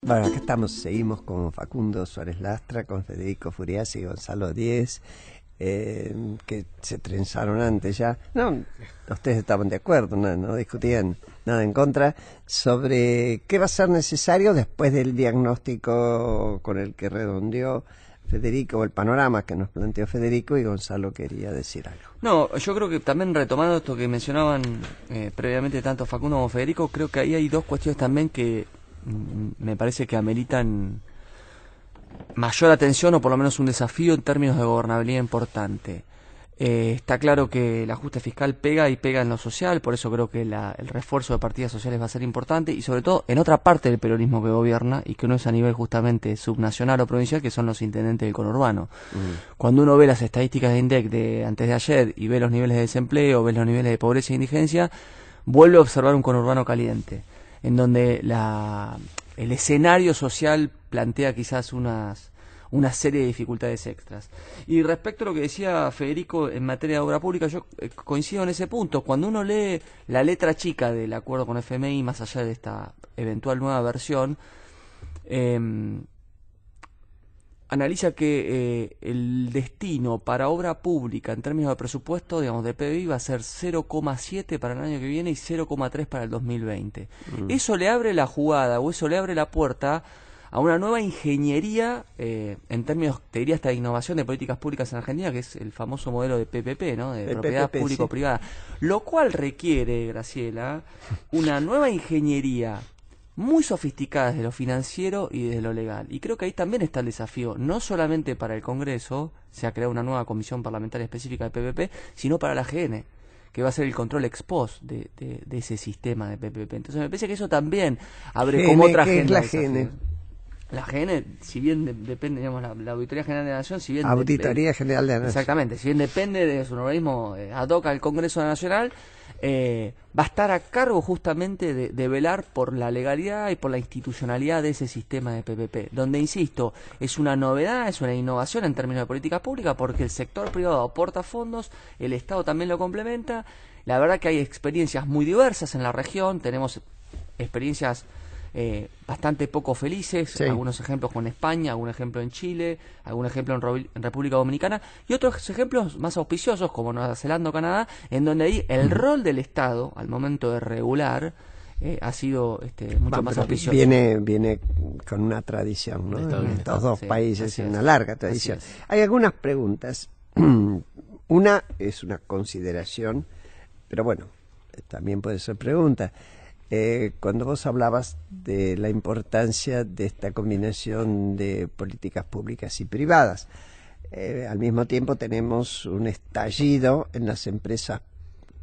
Bueno, acá estamos, seguimos con Facundo Suárez Lastra, con Federico Furiasi y Gonzalo Díez, que se trenzaron antes ya. No, ustedes estaban de acuerdo, no discutían nada en contra, sobre qué va a ser necesario después del diagnóstico con el que redondeó Federico, o el panorama que nos planteó Federico, y Gonzalo quería decir algo. No, yo creo que también retomando esto que mencionaban previamente tanto Facundo como Federico, creo que ahí hay dos cuestiones también que me parece que ameritan mayor atención o por lo menos un desafío en términos de gobernabilidad importante. Está claro que el ajuste fiscal pega y pega en lo social, por eso creo que el refuerzo de partidas sociales va a ser importante y sobre todo en otra parte del peronismo que gobierna y que no es a nivel justamente subnacional o provincial, que son los intendentes del conurbano. Cuando uno ve las estadísticas de INDEC de antes de ayer y ve los niveles de desempleo, ve los niveles de pobreza e indigencia, vuelve a observar un conurbano caliente, en donde el escenario social plantea quizás una serie de dificultades extras. Y respecto a lo que decía Federico en materia de obra pública, yo coincido en ese punto. Cuando uno lee la letra chica del acuerdo con FMI, más allá de esta eventual nueva versión, analiza que el destino para obra pública en términos de presupuesto, digamos, de PBI, va a ser 0,7 para el año que viene y 0,3 para el 2020. Eso le abre la jugada, o eso le abre la puerta a una nueva ingeniería, en términos, te diría, hasta de innovación de políticas públicas en Argentina, que es el famoso modelo de PPP, ¿no? De propiedad público-privada. Sí. Lo cual requiere, Graciela, una nueva ingeniería muy sofisticada desde lo financiero y desde lo legal. Y creo que ahí también está el desafío, no solamente para el Congreso, se ha creado una nueva comisión parlamentaria específica de PPP, sino para la AGN, que va a ser el control ex post de ese sistema de PPP. Entonces me parece que eso también abre como otra agenda. ¿Qué es la GN? La GN, si bien depende, digamos, la Auditoría General de la Nación, si bien... Auditoría General de la Nación. Exactamente, si bien depende de su organismo ad hoc al Congreso Nacional, va a estar a cargo justamente de velar por la legalidad y por la institucionalidad de ese sistema de PPP, donde, insisto, es una novedad, es una innovación en términos de política pública, porque el sector privado aporta fondos, el Estado también lo complementa. La verdad que hay experiencias muy diversas en la región, tenemos experiencias bastante poco felices, sí. Algunos ejemplos con España, algún ejemplo en Chile, algún ejemplo en República Dominicana y otros ejemplos más auspiciosos como Nueva Zelanda o Canadá, en donde ahí el rol del Estado al momento de regular ha sido mucho más auspicioso. Viene con una tradición, ¿no? En estos dos países, una larga tradición. Hay algunas preguntas. Una es una consideración, pero bueno, también puede ser pregunta. Cuando vos hablabas de la importancia de esta combinación de políticas públicas y privadas, al mismo tiempo tenemos un estallido en las empresas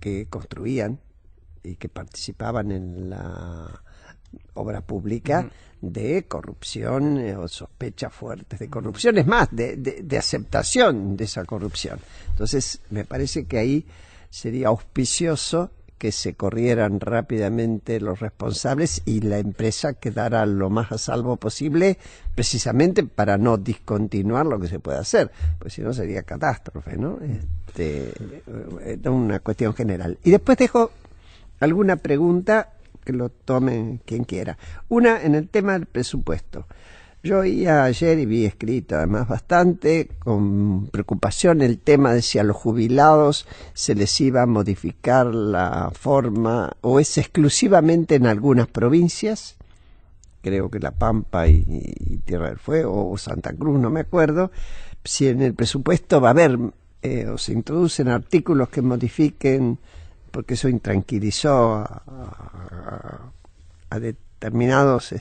que construían y que participaban en la obra pública de corrupción o sospechas fuertes de corrupción, es más, de aceptación de esa corrupción. Entonces me parece que ahí sería auspicioso que se corrieran rápidamente los responsables y la empresa quedara lo más a salvo posible, precisamente para no discontinuar lo que se puede hacer, pues si no sería catástrofe, ¿no? Es una cuestión general. Y después dejo alguna pregunta que lo tome quien quiera. Una en el tema del presupuesto. Yo oía ayer y vi escrito además bastante con preocupación el tema de si a los jubilados se les iba a modificar la forma, o es exclusivamente en algunas provincias, creo que La Pampa y Tierra del Fuego o Santa Cruz, no me acuerdo, si en el presupuesto va a haber o se introducen artículos que modifiquen, porque eso intranquilizó a determinados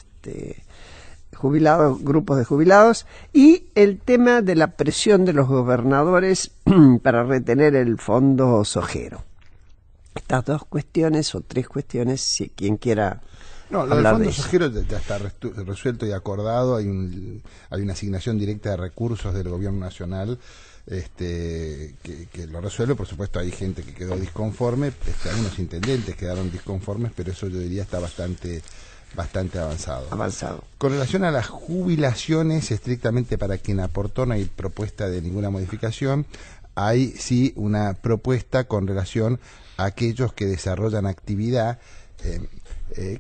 jubilados, grupos de jubilados, y el tema de la presión de los gobernadores para retener el fondo sojero. Estas dos cuestiones o tres cuestiones, si quien quiera. No, lo del fondo sojero ya está resuelto y acordado. Hay una asignación directa de recursos del gobierno nacional que lo resuelve. Por supuesto hay gente que quedó disconforme, algunos intendentes quedaron disconformes, pero eso yo diría está bastante avanzado. Con relación a las jubilaciones, estrictamente para quien aportó, no hay propuesta de ninguna modificación. Hay sí una propuesta con relación a aquellos que desarrollan actividad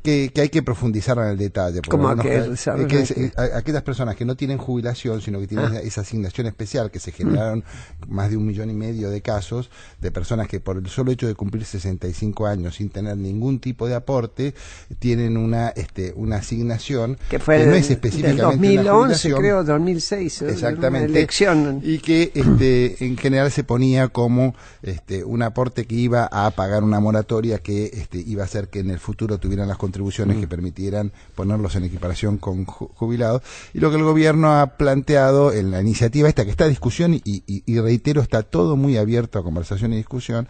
que hay que profundizar en el detalle. Como aquellas personas que no tienen jubilación, sino que tienen esa asignación especial, que se generaron más de 1,5 millones de casos de personas que por el solo hecho de cumplir 65 años sin tener ningún tipo de aporte, tienen una asignación que no es específicamente del 2011, una jubilación, creo, 2006, exactamente, una elección. Y que en general se ponía como un aporte que iba a pagar una moratoria que iba a hacer que en el futuro tuvieran las contribuciones que permitieran ponerlos en equiparación con jubilados. Y lo que el gobierno ha planteado en la iniciativa esta, que está a discusión y reitero, está todo muy abierto a conversación y discusión,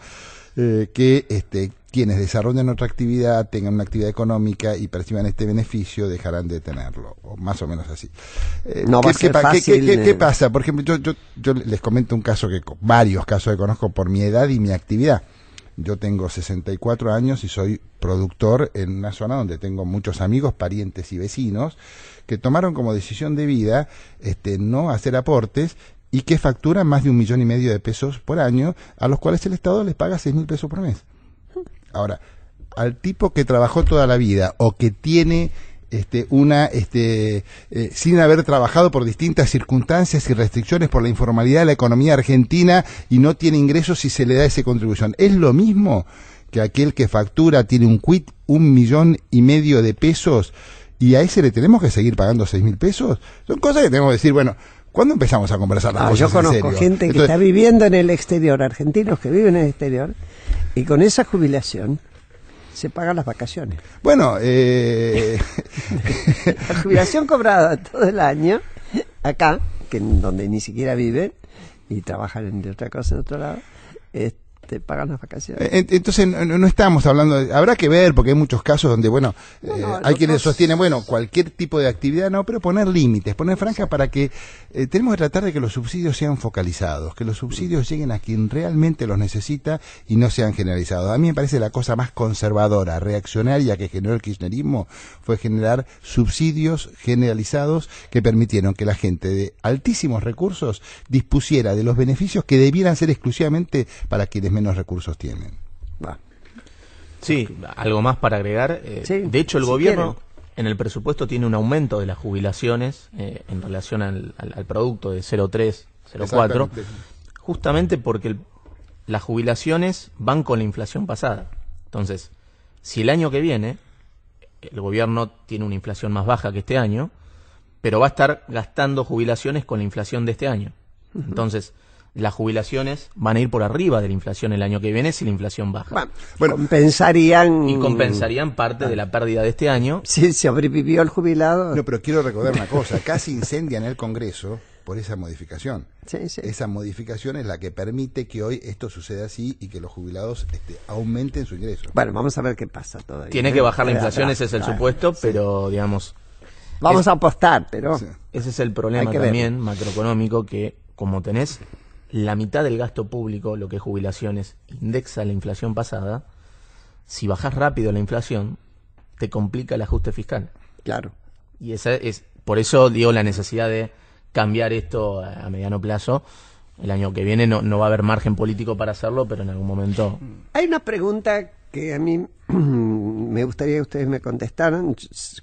que quienes desarrollen otra actividad, tengan una actividad económica y perciban este beneficio, dejarán de tenerlo, o más o menos así. No va a ser fácil. ¿Qué pasa? Por ejemplo, yo les comento un caso varios casos que conozco por mi edad y mi actividad. Yo tengo 64 años y soy productor en una zona donde tengo muchos amigos, parientes y vecinos que tomaron como decisión de vida no hacer aportes y que facturan más de 1,5 millones de pesos por año, a los cuales el Estado les paga 6.000 pesos por mes. Ahora, al tipo que trabajó toda la vida o que tiene sin haber trabajado por distintas circunstancias y restricciones por la informalidad de la economía argentina y no tiene ingresos y se le da esa contribución, ¿es lo mismo que aquel que factura, tiene un quit 1,5 millones de pesos y a ese le tenemos que seguir pagando 6.000 pesos? Son cosas que tenemos que decir, bueno, ¿cuándo empezamos a conversar las cosas yo conozco en serio? gente que está viviendo en el exterior, argentinos que viven en el exterior, y con esa jubilación se pagan las vacaciones. Bueno, la jubilación cobrada todo el año, acá, donde ni siquiera viven, y trabajan en otra cosa en otro lado, pagan las vacaciones. Entonces no estamos hablando habrá que ver, porque hay muchos casos donde hay quienes sostienen cualquier tipo de actividad, pero poner límites, poner franjas para que tenemos que tratar de que los subsidios sean focalizados, que los subsidios lleguen a quien realmente los necesita y no sean generalizados. A mí me parece la cosa más conservadora, reaccionaria que generó el kirchnerismo fue generar subsidios generalizados que permitieron que la gente de altísimos recursos dispusiera de los beneficios que debieran ser exclusivamente para quienes menos recursos tienen. Sí, algo más para agregar. De hecho, el gobierno en el presupuesto tiene un aumento de las jubilaciones en relación al producto de 0,3, 0,4, justamente porque las jubilaciones van con la inflación pasada. Entonces, si el año que viene el gobierno tiene una inflación más baja que este año, pero va a estar gastando jubilaciones con la inflación de este año. Entonces, las jubilaciones van a ir por arriba de la inflación el año que viene si la inflación baja. Bueno, compensarían parte de la pérdida de este año. Si sobrevivió el jubilado. No, pero quiero recordar una cosa, casi incendian el Congreso por esa modificación. Sí. Esa modificación es la que permite que hoy esto suceda así y que los jubilados aumenten su ingreso. Bueno, vamos a ver qué pasa todavía. Tiene que bajar la inflación, ese es el supuesto, pero digamos... Vamos a apostar, pero... Ese es el problema también macroeconómico, que como tenés la mitad del gasto público, lo que es jubilaciones, indexa la inflación pasada, si bajás rápido la inflación, te complica el ajuste fiscal. Claro. Y esa es, por eso digo, la necesidad de cambiar esto a mediano plazo. El año que viene no va a haber margen político para hacerlo, pero en algún momento... Hay una pregunta que a mí me gustaría que ustedes me contestaran.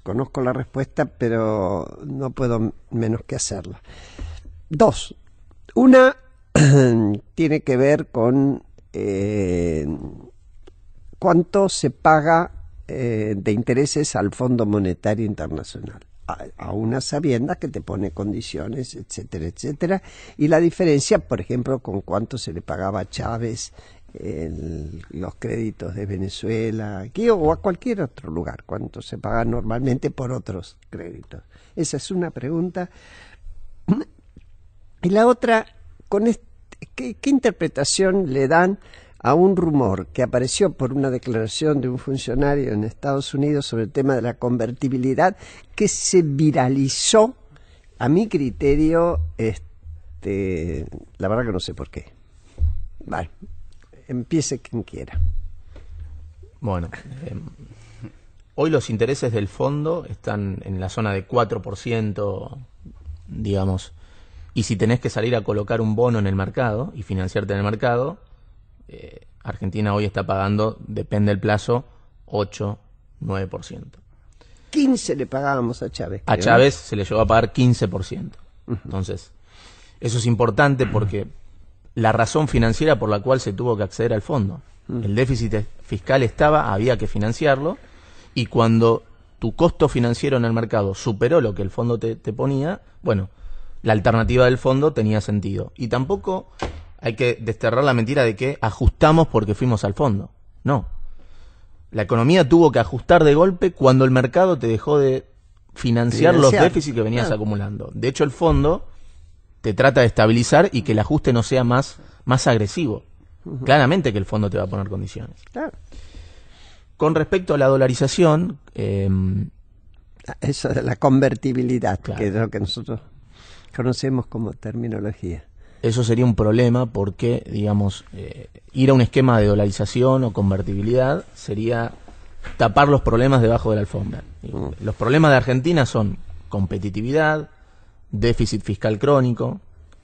Conozco la respuesta, pero no puedo menos que hacerla. Dos. Una tiene que ver con cuánto se paga de intereses al Fondo Monetario Internacional, a una sabienda que te pone condiciones, etcétera, etcétera, y la diferencia, por ejemplo, con cuánto se le pagaba a Chávez los créditos de Venezuela, aquí o a cualquier otro lugar, cuánto se paga normalmente por otros créditos. Esa es una pregunta. Y la otra, ¿qué interpretación le dan a un rumor que apareció por una declaración de un funcionario en Estados Unidos sobre el tema de la convertibilidad, que se viralizó, a mi criterio, la verdad que no sé por qué. Vale, empiece quien quiera. Bueno, hoy los intereses del fondo están en la zona de 4%, digamos, y si tenés que salir a colocar un bono en el mercado y financiarte en el mercado, Argentina hoy está pagando, depende del plazo, 8, 9%. 15 le pagábamos a Chávez. A Chávez se le llegó a pagar 15%. Entonces, eso es importante porque la razón financiera por la cual se tuvo que acceder al fondo. El déficit fiscal estaba, había que financiarlo, y cuando tu costo financiero en el mercado superó lo que el fondo te ponía, bueno, la alternativa del fondo tenía sentido. Y tampoco hay que desterrar la mentira de que ajustamos porque fuimos al fondo. No. La economía tuvo que ajustar de golpe cuando el mercado te dejó de financiar los déficits que venías acumulando. De hecho, el fondo te trata de estabilizar y que el ajuste no sea más agresivo. Claramente que el fondo te va a poner condiciones. Con respecto a la dolarización... eso de la convertibilidad, claro, que es lo que nosotros conocemos como terminología. Eso sería un problema porque, digamos, ir a un esquema de dolarización o convertibilidad sería tapar los problemas debajo de la alfombra. Los problemas de Argentina son competitividad, déficit fiscal crónico,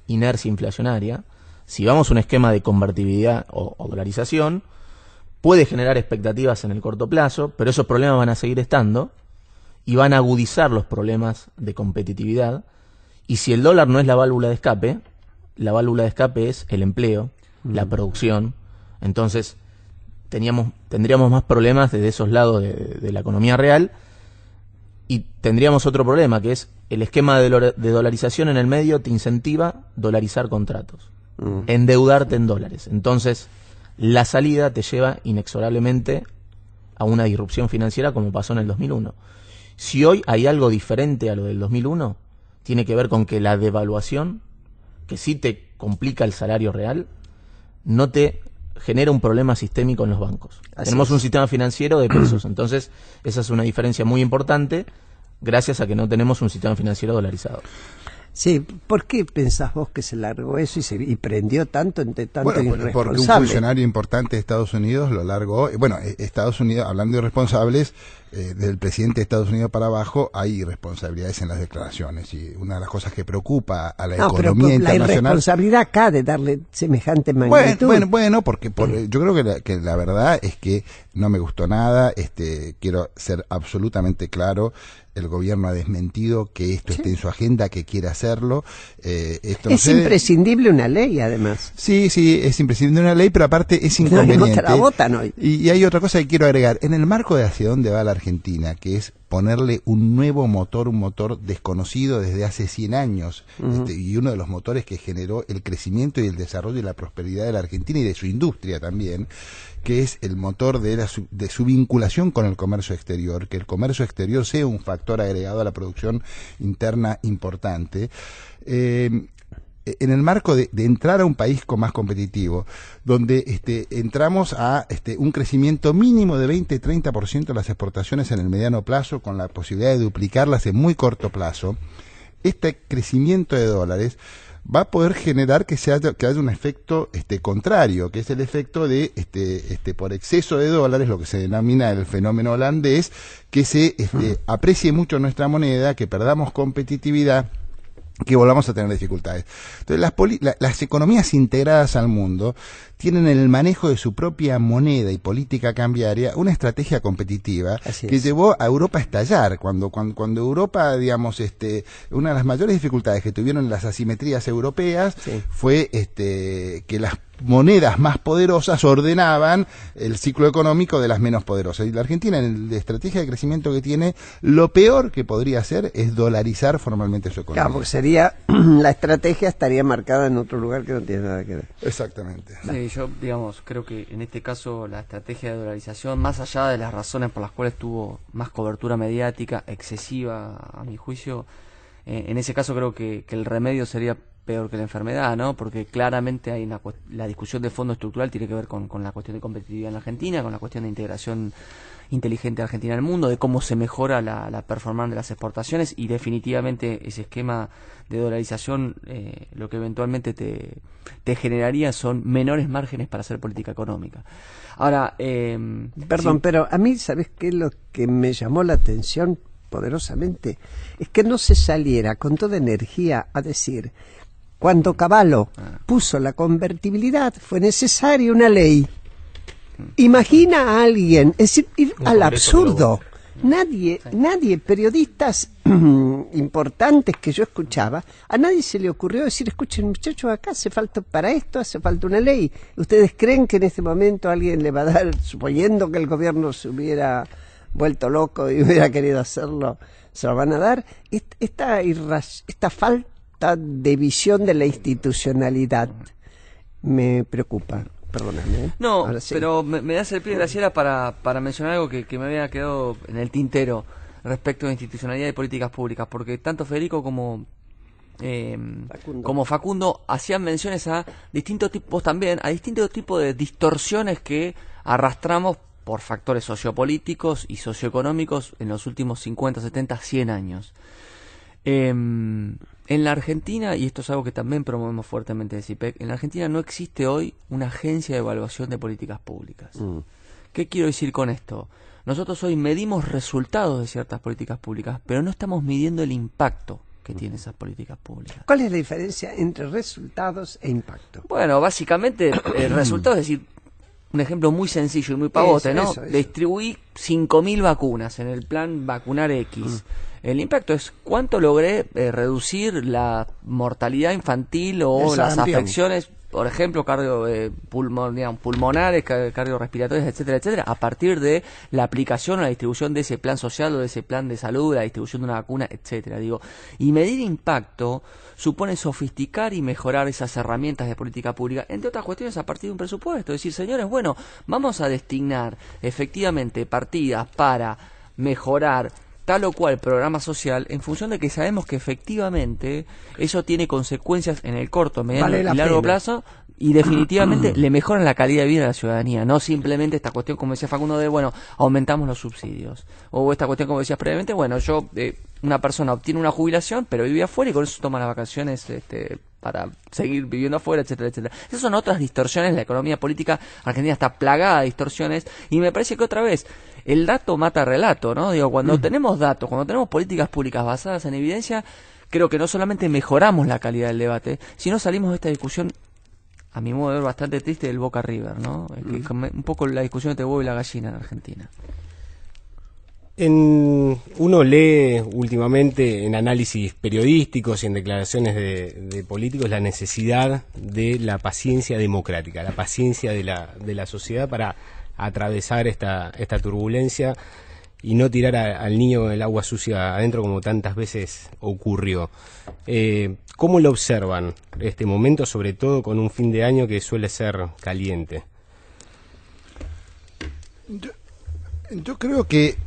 inercia inflacionaria. Si vamos a un esquema de convertibilidad o dolarización, puede generar expectativas en el corto plazo, pero esos problemas van a seguir estando y van a agudizar los problemas de competitividad. Y si el dólar no es la válvula de escape, la válvula de escape es el empleo, la producción. Entonces tendríamos más problemas desde esos lados de la economía real, y tendríamos otro problema, que es el esquema de dolarización en el medio te incentiva dolarizar contratos, endeudarte en dólares. Entonces la salida te lleva inexorablemente a una disrupción financiera como pasó en el 2001. Si hoy hay algo diferente a lo del 2001, tiene que ver con que la devaluación, que sí te complica el salario real, no te genera un problema sistémico en los bancos. Tenemos un sistema financiero de pesos, entonces esa es una diferencia muy importante gracias a que no tenemos un sistema financiero dolarizado. Sí, ¿por qué pensás vos que se largó eso y prendió tanto entre tanto irresponsable? Porque un funcionario importante de Estados Unidos lo largó. Bueno, Estados Unidos, hablando de irresponsables, del presidente de Estados Unidos para abajo hay irresponsabilidades en las declaraciones, y una de las cosas que preocupa a la economía internacional... la irresponsabilidad acá de darle semejante magnitud. Bueno, porque yo creo que la verdad es que no me gustó nada. Quiero ser absolutamente claro. El gobierno ha desmentido que esto esté en su agenda, que quiera hacerlo. Es imprescindible una ley, además. Sí, es imprescindible una ley, pero aparte es inconveniente. No la votan hoy. Y hay otra cosa que quiero agregar. En el marco de hacia dónde va la Argentina, que es ponerle un nuevo motor, un motor desconocido desde hace 100 años, y uno de los motores que generó el crecimiento y el desarrollo y la prosperidad de la Argentina y de su industria también, que es el motor de su vinculación con el comercio exterior, que el comercio exterior sea un factor agregado a la producción interna importante. En el marco de entrar a un país más competitivo, donde entramos a un crecimiento mínimo de 20-30% de las exportaciones en el mediano plazo, con la posibilidad de duplicarlas en muy corto plazo, este crecimiento de dólares va a poder generar que haya un efecto contrario, que es el efecto de por exceso de dólares, lo que se denomina el fenómeno holandés, que se aprecie mucho nuestra moneda, que perdamos competitividad, que volvamos a tener dificultades. Entonces, las economías integradas al mundo tienen en el manejo de su propia moneda y política cambiaria una estrategia competitiva que llevó a Europa a estallar. Cuando Europa, digamos, una de las mayores dificultades que tuvieron las asimetrías europeas fue que las monedas más poderosas ordenaban el ciclo económico de las menos poderosas. Y la Argentina, en la estrategia de crecimiento que tiene, lo peor que podría hacer es dolarizar formalmente su economía. Claro, porque la estrategia estaría marcada en otro lugar que no tiene nada que ver. Exactamente. Sí, yo, digamos, creo que en este caso la estrategia de dolarización, más allá de las razones por las cuales tuvo más cobertura mediática, excesiva a mi juicio, en ese caso creo que el remedio sería peor que la enfermedad, ¿no? Porque claramente hay la discusión de fondo estructural tiene que ver con la cuestión de competitividad en la Argentina, con la cuestión de integración inteligente de Argentina en el mundo, de cómo se mejora la performance de las exportaciones, y definitivamente ese esquema de dolarización lo que eventualmente te generaría son menores márgenes para hacer política económica. Ahora, perdón, pero a mí, ¿sabes qué? Lo que me llamó la atención poderosamente es que no se saliera con toda energía a decir: cuando Cavallo puso la convertibilidad fue necesaria una ley. imagina a alguien, es decir, ir al absurdo. Nadie, periodistas importantes que yo escuchaba, a nadie se le ocurrió decir, escuchen muchachos, acá hace falta para esto, hace falta una ley. ¿Ustedes creen que en este momento alguien le va a dar, suponiendo que el gobierno se hubiera vuelto loco y hubiera querido hacerlo, se lo van a dar? Esta falta de visión de la institucionalidad me preocupa. Perdóname. No, sí. Pero me das el pie, Graciela, para mencionar algo que me había quedado en el tintero respecto de institucionalidad y políticas públicas, porque tanto Federico como Facundo hacían menciones a distintos tipos también, a distintos tipos de distorsiones que arrastramos por factores sociopolíticos y socioeconómicos en los últimos 50, 70, 100 años. En la Argentina, y esto es algo que también promovemos fuertemente de CIPEC, en la Argentina no existe hoy una agencia de evaluación de políticas públicas. ¿Qué quiero decir con esto? Nosotros hoy medimos resultados de ciertas políticas públicas, pero no estamos midiendo el impacto que tienen esas políticas públicas. ¿Cuál es la diferencia entre resultados e impacto? Bueno, básicamente el resultado es decir, un ejemplo muy sencillo y muy pavote, ¿no? Eso. Distribuí 5.000 vacunas en el plan Vacunar X. El impacto es cuánto logré reducir la mortalidad infantil o las afecciones, por ejemplo, pulmonares, cardiorrespiratorias, etcétera, etcétera, a partir de la aplicación o la distribución de ese plan social o de ese plan de salud, la distribución de una vacuna, etcétera. Y medir impacto supone sofisticar y mejorar esas herramientas de política pública, entre otras cuestiones a partir de un presupuesto. Es decir, señores, bueno, vamos a destinar efectivamente partidas para mejorar tal o cual programa social en función de que sabemos que efectivamente eso tiene consecuencias en el corto, mediano y largo plazo y definitivamente le mejoran la calidad de vida de la ciudadanía, no simplemente esta cuestión, como decía Facundo, de bueno, aumentamos los subsidios, o esta cuestión, como decías previamente, bueno, una persona obtiene una jubilación pero vive afuera y con eso toma las vacaciones para seguir viviendo afuera, etcétera, etcétera. Esas son otras distorsiones. La economía política argentina está plagada de distorsiones y me parece que otra vez el dato mata relato, ¿no? Cuando tenemos datos, cuando tenemos políticas públicas basadas en evidencia, creo que no solamente mejoramos la calidad del debate, sino salimos de esta discusión, a mi modo de ver, bastante triste del Boca River, ¿no? Un poco la discusión entre huevo y la gallina en Argentina. Uno lee últimamente en análisis periodísticos y en declaraciones de políticos la necesidad de la paciencia democrática, la paciencia de la sociedad para atravesar esta turbulencia y no tirar al niño el agua sucia adentro como tantas veces ocurrió. ¿Cómo lo observan este momento, sobre todo con un fin de año que suele ser caliente? Yo creo que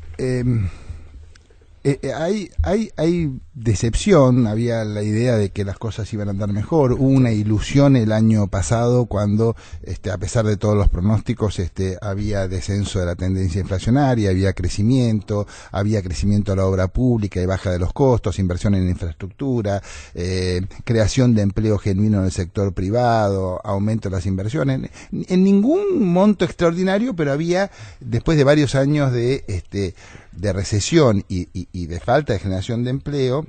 hay decepción. Había la idea de que las cosas iban a andar mejor. Hubo una ilusión el año pasado cuando, a pesar de todos los pronósticos, había descenso de la tendencia inflacionaria, había crecimiento a la obra pública y baja de los costos, inversión en infraestructura, creación de empleo genuino en el sector privado, aumento de las inversiones. En ningún monto extraordinario, pero había, después de varios años de recesión y de falta de generación de empleo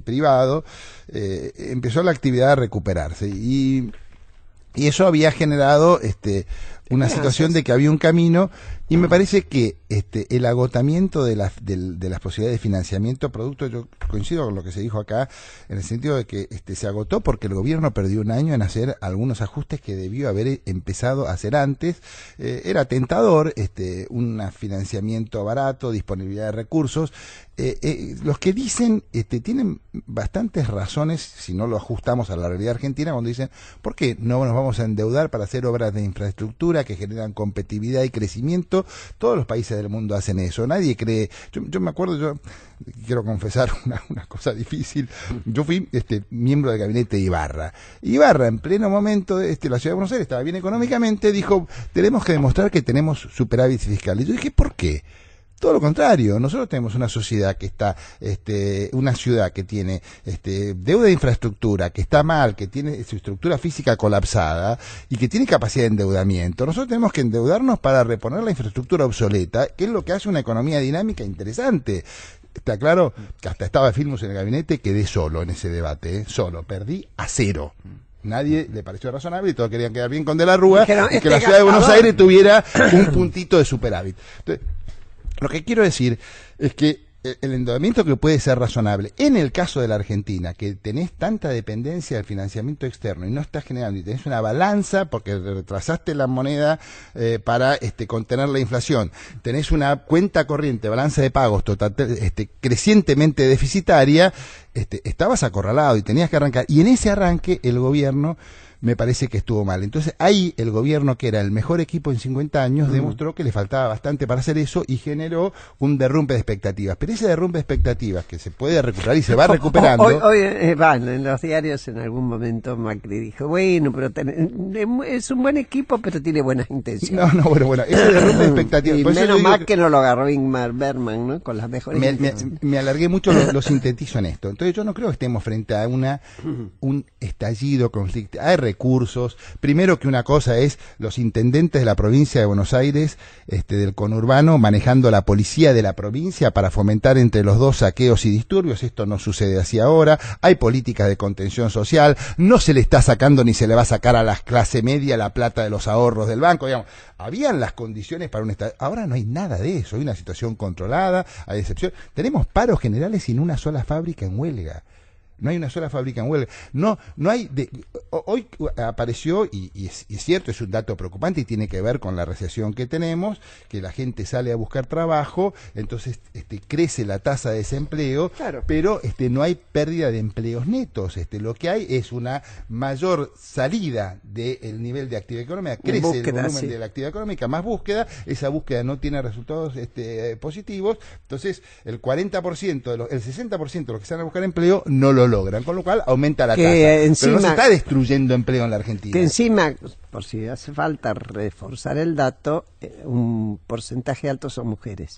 privado, empezó la actividad a recuperarse y eso había generado una situación de que había un camino, y me parece que el agotamiento de las posibilidades de financiamiento producto, yo coincido con lo que se dijo acá, en el sentido de que se agotó porque el gobierno perdió un año en hacer algunos ajustes que debió haber empezado a hacer antes. Era tentador un financiamiento barato, disponibilidad de recursos. Los que dicen tienen bastantes razones, si no lo ajustamos a la realidad argentina, cuando dicen, ¿por qué no nos vamos a endeudar para hacer obras de infraestructura que generan competitividad y crecimiento? Todos los países del mundo hacen eso. Nadie cree. Yo me acuerdo, yo quiero confesar una cosa difícil. Yo fui miembro del gabinete de Ibarra. Ibarra, en pleno momento, la ciudad de Buenos Aires estaba bien económicamente, dijo, tenemos que demostrar que tenemos superávit fiscal. Y yo dije, ¿por qué? Todo lo contrario, nosotros tenemos una sociedad que está, una ciudad que tiene deuda de infraestructura, que está mal, que tiene su estructura física colapsada y que tiene capacidad de endeudamiento. Nosotros tenemos que endeudarnos para reponer la infraestructura obsoleta, que es lo que hace una economía dinámica interesante. Está claro que hasta estaba Filmus en el gabinete, quedé solo en ese debate, solo, perdí a 0. Nadie le pareció razonable y todos querían quedar bien con De la Rúa y que la ciudad de gastador. Buenos Aires tuviera un puntito de superávit. Entonces, lo que quiero decir es que el endeudamiento que puede ser razonable, en el caso de la Argentina, que tenés tanta dependencia del financiamiento externo y no estás generando, y tenés una balanza porque retrasaste la moneda para contener la inflación, tenés una cuenta corriente, balanza de pagos crecientemente deficitaria, estabas acorralado y tenías que arrancar. Y en ese arranque el gobierno me parece que estuvo mal. Entonces ahí el gobierno, que era el mejor equipo en 50 años, demostró que le faltaba bastante para hacer eso y generó un derrumbe de expectativas. Pero ese derrumbe de expectativas que se puede recuperar y se va recuperando... Hoy en los diarios en algún momento Macri dijo, bueno, pero es un buen equipo, pero tiene buenas intenciones. Bueno, ese derrumbe de expectativas... Y menos mal que no lo agarró Ingmar Bergman, ¿no? Con las mejores intenciones. Me alargué mucho, lo sintetizo en esto. Entonces yo no creo que estemos frente a un estallido conflicto. Hay recursos. Primero, que una cosa es los intendentes de la provincia de Buenos Aires, del conurbano, manejando la policía de la provincia para fomentar entre los dos saqueos y disturbios. Esto no sucede así ahora. Hay políticas de contención social. No se le está sacando ni se le va a sacar a la clase media la plata de los ahorros del banco. Digamos, habían las condiciones para un estado. Ahora no hay nada de eso. Hay una situación controlada, hay excepción. Tenemos paros generales sin una sola fábrica en huelga. No hay una sola fábrica en huelga. No hay. Hoy apareció, y es cierto, es un dato preocupante y tiene que ver con la recesión que tenemos, que la gente sale a buscar trabajo, entonces crece la tasa de desempleo, claro. Pero no hay pérdida de empleos netos. Lo que hay es una mayor salida del nivel de actividad económica, crece búsqueda, el volumen de la actividad económica, más búsqueda, esa búsqueda no tiene resultados positivos, entonces el 40%, el 60% de los que salen a buscar empleo no lo logran, con lo cual aumenta la tasa. Encima, pero no se está destruyendo empleo en la Argentina. Que encima, por si hace falta reforzar el dato, un porcentaje alto son mujeres.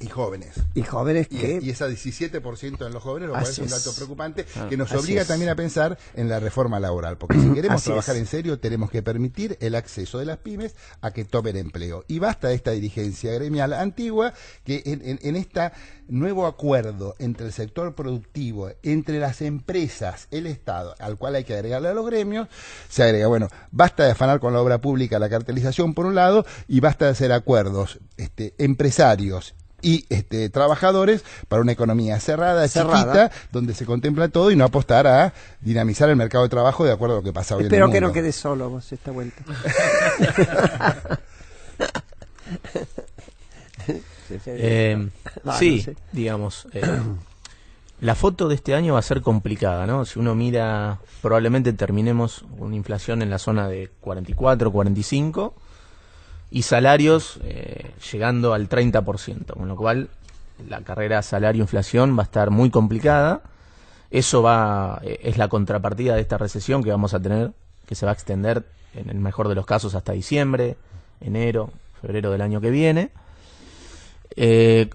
Y jóvenes. Y jóvenes que... Y ese 17% en los jóvenes, lo cual es un dato preocupante, que nos Así obliga es. también a pensar en la reforma laboral. Porque si queremos Así trabajar es. en serio, tenemos que permitir el acceso de las pymes a que tomen empleo. Y basta de esta dirigencia gremial antigua, que en este nuevo acuerdo entre el sector productivo, entre las empresas, el Estado, al cual hay que agregarle a los gremios, se agrega, bueno, basta de afanar con la obra pública la cartelización por un lado, y basta de hacer acuerdos empresarios y trabajadores para una economía cerrada, chiquita, donde se contempla todo y no apostar a dinamizar el mercado de trabajo de acuerdo a lo que pasa hoy en el Espero mundo. que no quede solo vos esta vuelta. Sí, digamos, la foto de este año va a ser complicada, ¿no? Si uno mira, probablemente terminemos una inflación en la zona de 44, 45 y salarios llegando al 30%, con lo cual la carrera salario-inflación va a estar muy complicada. Eso es la contrapartida de esta recesión que vamos a tener, que se va a extender en el mejor de los casos hasta diciembre, enero, febrero del año que viene,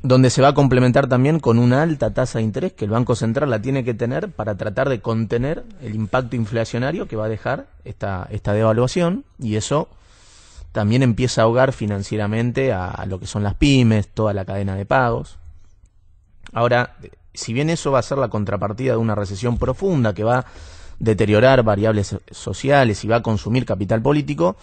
donde se va a complementar también con una alta tasa de interés que el Banco Central la tiene que tener para tratar de contener el impacto inflacionario que va a dejar esta devaluación, y eso también empieza a ahogar financieramente a lo que son las pymes, toda la cadena de pagos. Ahora, si bien eso va a ser la contrapartida de una recesión profunda que va a deteriorar variables sociales y va a consumir capital político,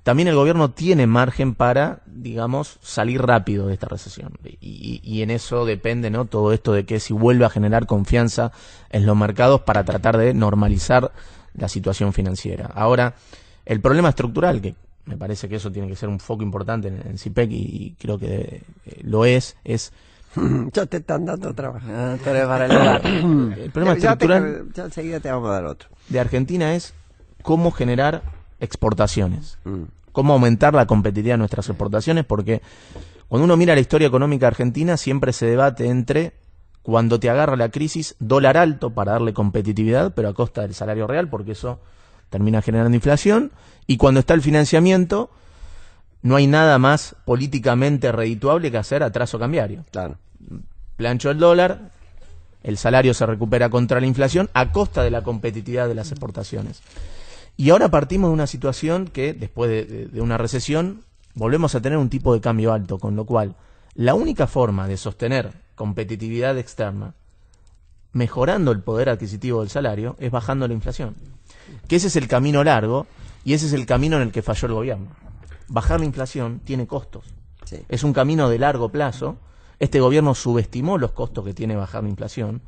también el gobierno tiene margen para, digamos, salir rápido de esta recesión. Y en eso depende, ¿no?, todo esto de que si vuelve a generar confianza en los mercados para tratar de normalizar la situación financiera. Ahora, el problema estructural, que me parece que eso tiene que ser un foco importante en CIPEC y creo que lo es... Ya te están dando trabajo. Para el hogar. El problema estructural ya enseguida te vamos a dar otro. de Argentina es cómo generar exportaciones, cómo aumentar la competitividad de nuestras exportaciones, porque cuando uno mira la historia económica argentina siempre se debate entre cuando te agarra la crisis, dólar alto para darle competitividad, pero a costa del salario real, porque eso termina generando inflación, y cuando está el financiamiento, no hay nada más políticamente redituable que hacer atraso cambiario. Claro. Plancho el dólar, el salario se recupera contra la inflación a costa de la competitividad de las exportaciones. Y ahora partimos de una situación que, después de una recesión, volvemos a tener un tipo de cambio alto, con lo cual la única forma de sostener competitividad externa mejorando el poder adquisitivo del salario, es bajando la inflación. Que ese es el camino largo y ese es el camino en el que falló el gobierno. Bajar la inflación tiene costos. Sí. Es un camino de largo plazo. Este gobierno subestimó los costos que tiene bajar la inflación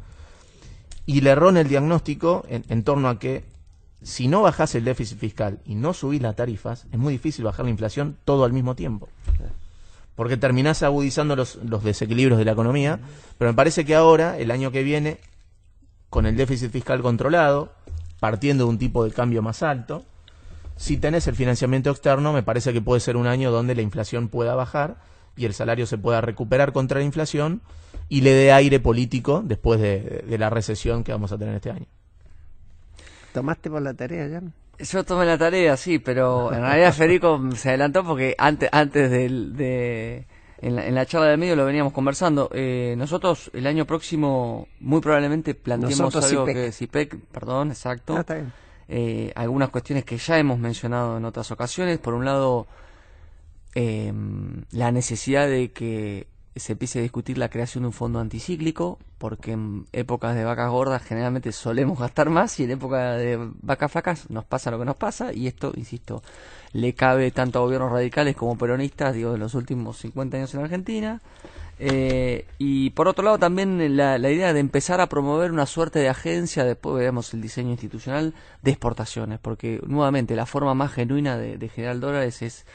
y le erró en el diagnóstico en torno a que si no bajás el déficit fiscal y no subís las tarifas, es muy difícil bajar la inflación todo al mismo tiempo. Porque terminás agudizando los desequilibrios de la economía, pero me parece que ahora, el año que viene, con el déficit fiscal controlado, partiendo de un tipo de cambio más alto, si tenés el financiamiento externo, me parece que puede ser un año donde la inflación pueda bajar y el salario se pueda recuperar contra la inflación y le dé aire político después de la recesión que vamos a tener este año. ¿Tomaste por la tarea, Jan? Yo tomé la tarea, sí, pero en realidad Federico se adelantó porque antes en la charla de medio lo veníamos conversando. Nosotros el año próximo muy probablemente planteemos algo que CIPEC, perdón, exacto. Está bien. Algunas cuestiones que ya hemos mencionado en otras ocasiones. Por un lado, la necesidad de que se empiece a discutir la creación de un fondo anticíclico, porque en épocas de vacas gordas generalmente solemos gastar más y en época de vacas flacas nos pasa lo que nos pasa, y esto, insisto, le cabe tanto a gobiernos radicales como peronistas, digo, de los últimos 50 años en Argentina. Y por otro lado también la idea de empezar a promover una suerte de agencia, después veremos el diseño institucional, de exportaciones, porque nuevamente la forma más genuina de generar dólares es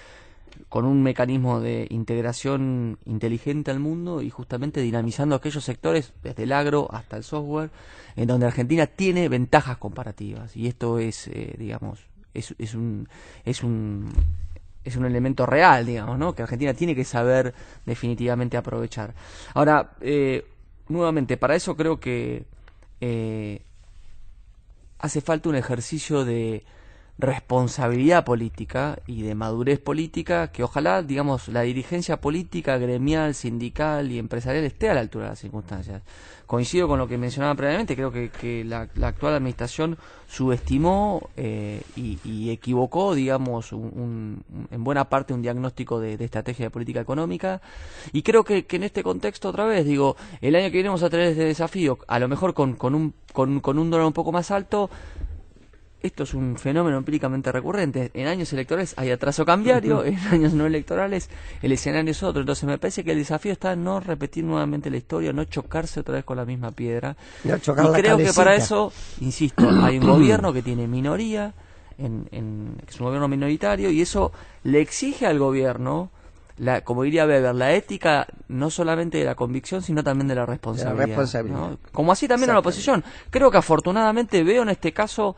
con un mecanismo de integración inteligente al mundo y justamente dinamizando aquellos sectores, desde el agro hasta el software, en donde Argentina tiene ventajas comparativas, y esto es, digamos, es un elemento real, digamos, ¿no? Que Argentina tiene que saber definitivamente aprovechar. Ahora, nuevamente, para eso creo que hace falta un ejercicio de responsabilidad política y de madurez política que ojalá, digamos, la dirigencia política, gremial, sindical y empresarial esté a la altura de las circunstancias. Coincido con lo que mencionaba previamente, creo que la actual administración subestimó y equivocó, digamos, en buena parte un diagnóstico de estrategia de política económica, y creo que en este contexto, otra vez, digo, el año que viene vamos a tener este desafío, a lo mejor con un dólar un poco más alto. Esto es un fenómeno empíricamente recurrente. En años electorales hay atraso cambiario, en años no electorales el escenario es otro. Entonces me parece que el desafío está en no repetir nuevamente la historia, no chocarse otra vez con la misma piedra. Y creo que para eso, insisto, hay un gobierno que tiene minoría, es un gobierno minoritario, y eso le exige al gobierno, como diría Weber, la ética no solamente de la convicción, sino también de la responsabilidad. ¿No? Como así también a la oposición. Creo que afortunadamente veo en este caso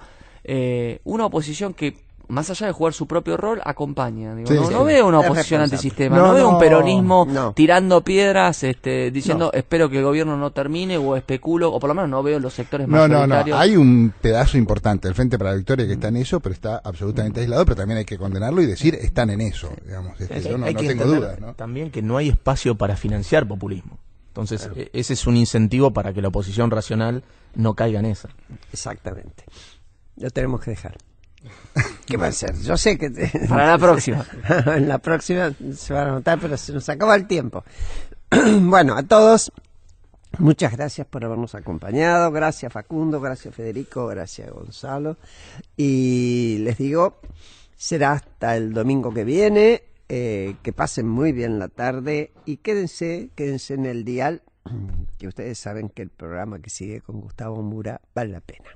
una oposición que, más allá de jugar su propio rol, acompaña. Digo, no veo una oposición antisistema, no veo un peronismo tirando piedras, diciendo espero que el gobierno no termine, o especulo, o por lo menos no veo los sectores mayoritarios. Hay un pedazo importante del Frente para la Victoria que está en eso, pero está absolutamente aislado, pero también hay que condenarlo y decir están en eso, digamos. Yo no tengo dudas, ¿no? También que no hay espacio para financiar populismo. Entonces, ese es un incentivo para que la oposición racional no caiga en esa. Exactamente. Lo tenemos que dejar. ¿Qué va a ser? Yo sé que... Para la próxima. En la próxima se va a notar, pero se nos acaba el tiempo. Bueno, a todos, muchas gracias por habernos acompañado. Gracias Facundo, gracias Federico, gracias Gonzalo. Y les digo, será hasta el domingo que viene. Que pasen muy bien la tarde y quédense en el dial, que ustedes saben que el programa que sigue con Gustavo Mura vale la pena.